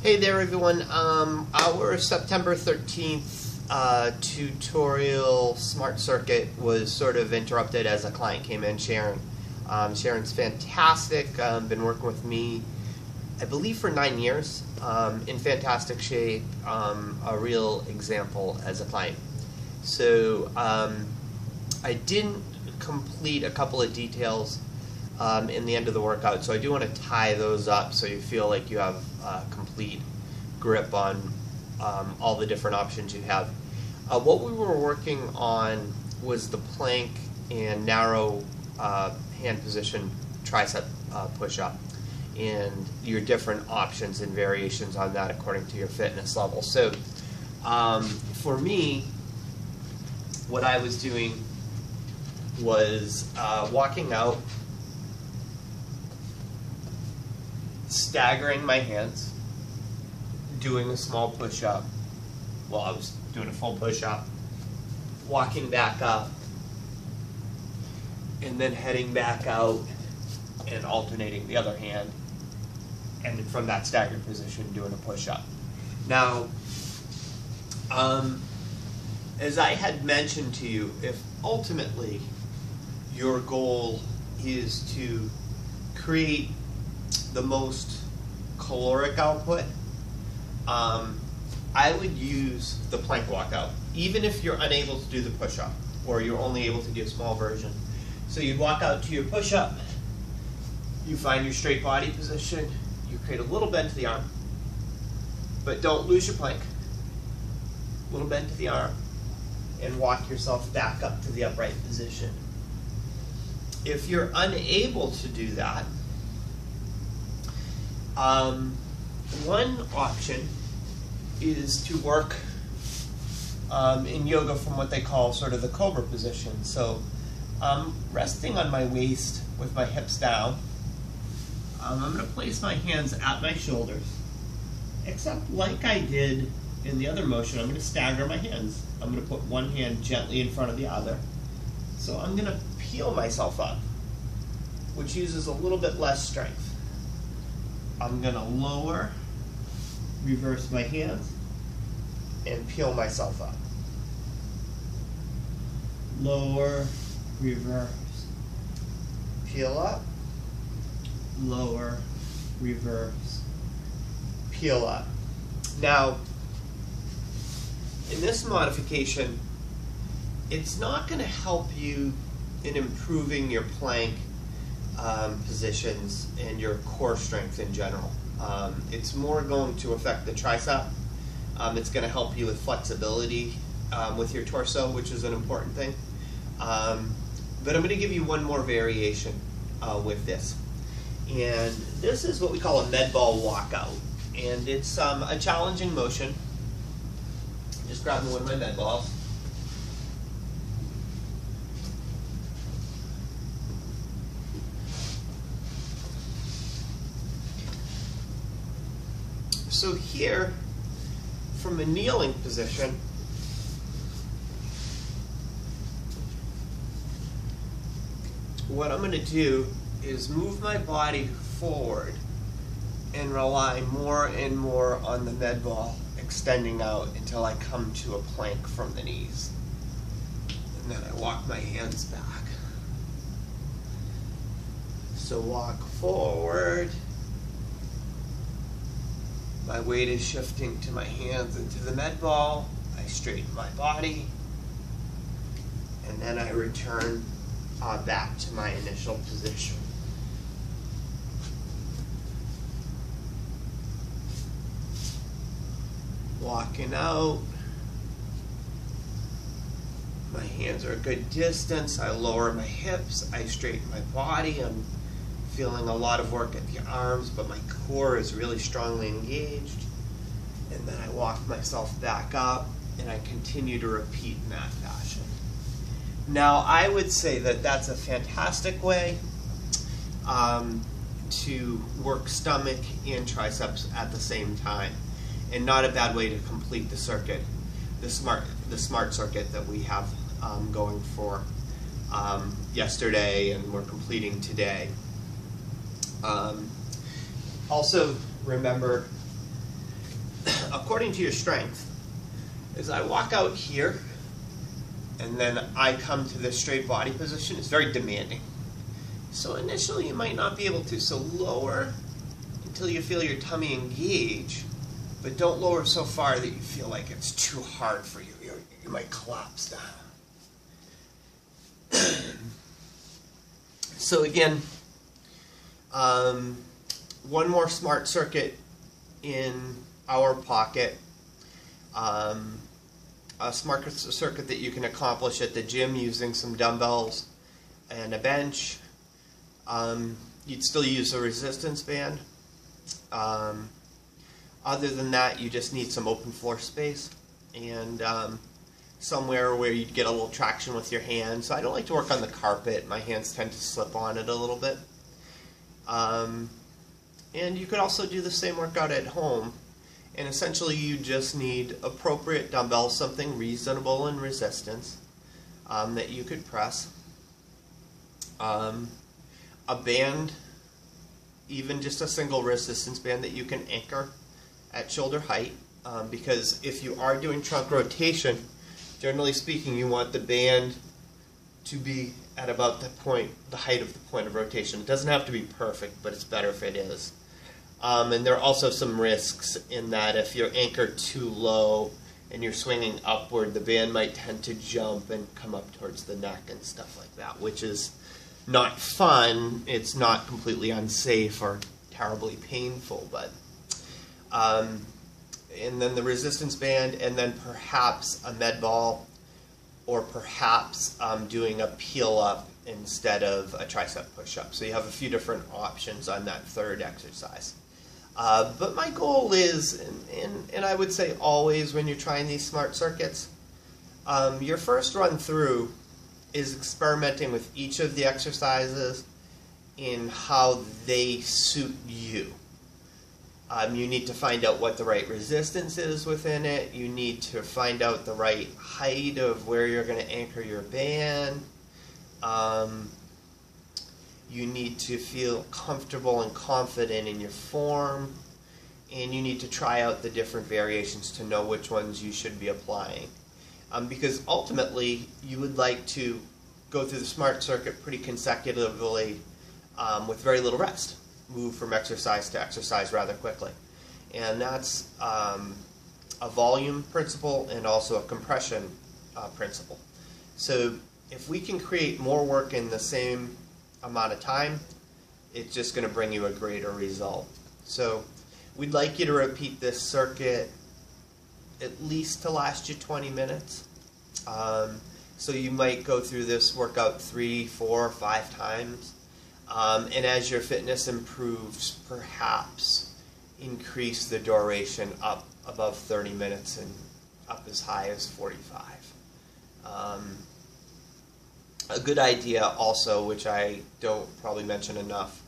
Hey there everyone, our September 13th tutorial smart circuit was sort of interrupted as a client came in, Sharon. Sharon's fantastic, been working with me I believe for 9 years, in fantastic shape, a real example as a client. So I didn't complete a couple of details in the end of the workout, so I do want to tie those up so you feel like you have a complete grip on all the different options you have. What we were working on was the plank and narrow hand position tricep push-up, and your different options and variations on that according to your fitness level. So for me, what I was doing was walking out, staggering my hands, doing a small push-up while I was doing a full push-up, walking back up, and then heading back out and alternating the other hand, and from that staggered position doing a push-up. Now, as I had mentioned to you, if ultimately your goal is to create the most caloric output, I would use the plank walkout, even if you're unable to do the push-up or you're only able to do a small version. So you'd walk out to your push-up, you find your straight body position, you create a little bend to the arm, but don't lose your plank. A little bend to the arm, and walk yourself back up to the upright position. If you're unable to do that, one option is to work in yoga from what they call sort of the cobra position. So resting on my waist with my hips down, I'm going to place my hands at my shoulders, except like I did in the other motion, I'm going to stagger my hands. I'm going to put one hand gently in front of the other. So I'm going to peel myself up, which uses a little bit less strength. I'm going to lower, reverse my hands, and peel myself up. Lower, reverse, peel up, lower, reverse, peel up. Now, in this modification, it's not going to help you in improving your plank positions and your core strength in general. It's more going to affect the tricep. It's going to help you with flexibility with your torso, which is an important thing. But I'm going to give you one more variation with this. And this is what we call a med ball walkout. And it's a challenging motion. Just grabbing one of my med balls. So here, from a kneeling position, what I'm going to do is move my body forward and rely more and more on the med ball extending out until I come to a plank from the knees. And then I walk my hands back. So walk forward. My weight is shifting to my hands and to the med ball. I straighten my body. And then I return back to my initial position. Walking out. My hands are a good distance. I lower my hips. I straighten my body. I'm feeling a lot of work at the arms, but my core is really strongly engaged. And then I walk myself back up, and I continue to repeat in that fashion. Now, I would say that that's a fantastic way to work stomach and triceps at the same time, and not a bad way to complete the circuit, the smart circuit that we have going for yesterday and we're completing today. Also remember according to your strength, is I walk out here, and then I come to this straight body position. It's very demanding. So initially you might not be able to. So lower until you feel your tummy engage, but don't lower so far that you feel like it's too hard for you. You might collapse down. So again, one more smart circuit in our pocket. A smart circuit that you can accomplish at the gym using some dumbbells and a bench. You'd still use a resistance band. Other than that, you just need some open floor space and somewhere where you'd get a little traction with your hands. So I don't like to work on the carpet. My hands tend to slip on it a little bit. And you could also do the same workout at home. And essentially you just need appropriate dumbbells, something reasonable in resistance that you could press. A band, even just a single resistance band that you can anchor at shoulder height, because if you are doing trunk rotation, generally speaking, you want the band to be at about the height of the point of rotation. It doesn't have to be perfect, but it's better if it is. And there are also some risks in that if you're anchored too low and you're swinging upward, the band might tend to jump and come up towards the neck and stuff like that, which is not fun. It's not completely unsafe or terribly painful, but and then the resistance band, and then perhaps a med ball, or perhaps doing a peel up instead of a tricep push-up. So you have a few different options on that third exercise. But my goal is, and I would say always when you're trying these smart circuits, your first run through is experimenting with each of the exercises in how they suit you. You need to find out what the right resistance is within it. You need to find out the right height of where you're going to anchor your band. You need to feel comfortable and confident in your form. And you need to try out the different variations to know which ones you should be applying. Because ultimately, you would like to go through the smart circuit pretty consecutively with very little rest. Move from exercise to exercise rather quickly. And that's a volume principle and also a compression principle. So if we can create more work in the same amount of time, it's just going to bring you a greater result. So we'd like you to repeat this circuit at least to last you 20 minutes. So you might go through this workout 3, 4, 5 times. And as your fitness improves, perhaps increase the duration up above 30 minutes and up as high as 45. A good idea also, which I don't probably mention enough,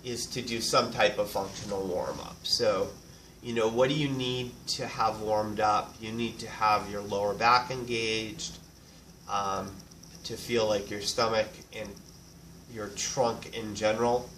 is to do some type of functional warm-up. So, you know, what do you need to have warmed up? You need to have your lower back engaged, to feel like your stomach and your trunk in general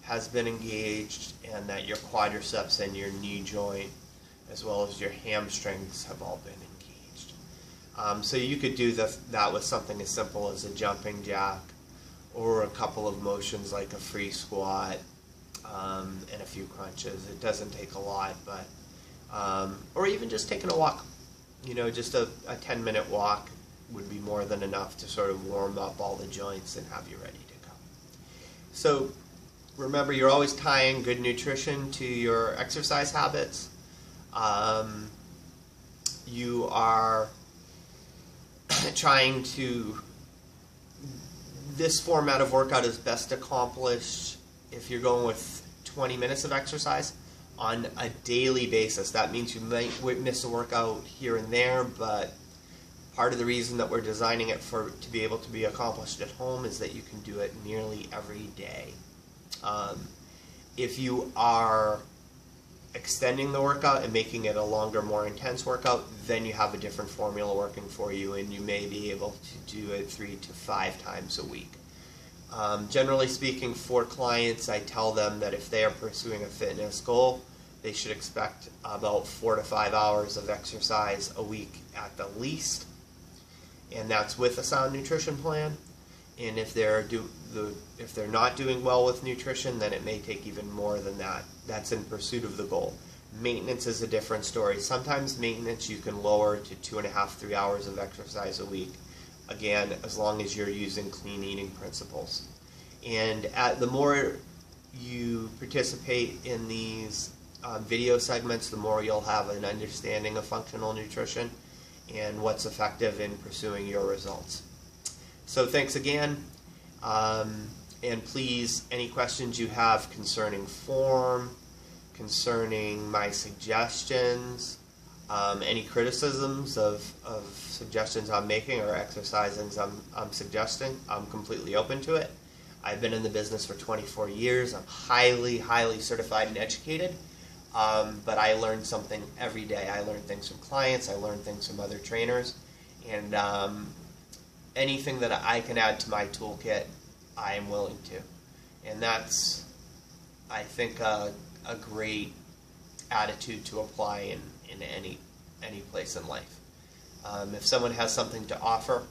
has been engaged, and that your quadriceps and your knee joint as well as your hamstrings have all been engaged. So you could do that with something as simple as a jumping jack, or a couple of motions like a free squat, and a few crunches. It doesn't take a lot, but or even just taking a walk. You know, just a 10-minute walk would be more than enough to sort of warm up all the joints and have you ready to go. So remember, you're always tying good nutrition to your exercise habits. You are trying to, this format of workout is best accomplished if you're going with 20 minutes of exercise on a daily basis. That means you might miss a workout here and there, but part of the reason that we're designing it to be able to be accomplished at home is that you can do it nearly every day. If you are extending the workout and making it a longer, more intense workout, then you have a different formula working for you, and you may be able to do it 3 to 5 times a week. Generally speaking, for clients, I tell them that if they are pursuing a fitness goal, they should expect about 4 to 5 hours of exercise a week at the least, and that's with a sound nutrition plan. And if they're not doing well with nutrition, then it may take even more than that. That's in pursuit of the goal. Maintenance is a different story. Sometimes maintenance you can lower to 2.5, 3 hours of exercise a week. Again, as long as you're using clean eating principles. And the more you participate in these video segments, the more you'll have an understanding of functional nutrition and what's effective in pursuing your results. So thanks again, and please, any questions you have concerning form, concerning my suggestions, any criticisms of suggestions I'm making or exercises I'm suggesting, I'm completely open to it. I've been in the business for 24 years. I'm highly, highly certified and educated, but I learn something every day. I learn things from clients, I learn things from other trainers, and anything that I can add to my toolkit, I am willing to. And that's, I think, a great attitude to apply in any place in life. If someone has something to offer,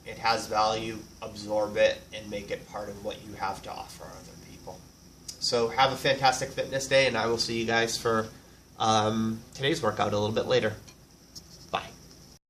it has value, absorb it, and make it part of what you have to offer other people. So have a fantastic fitness day, and I will see you guys for today's workout a little bit later.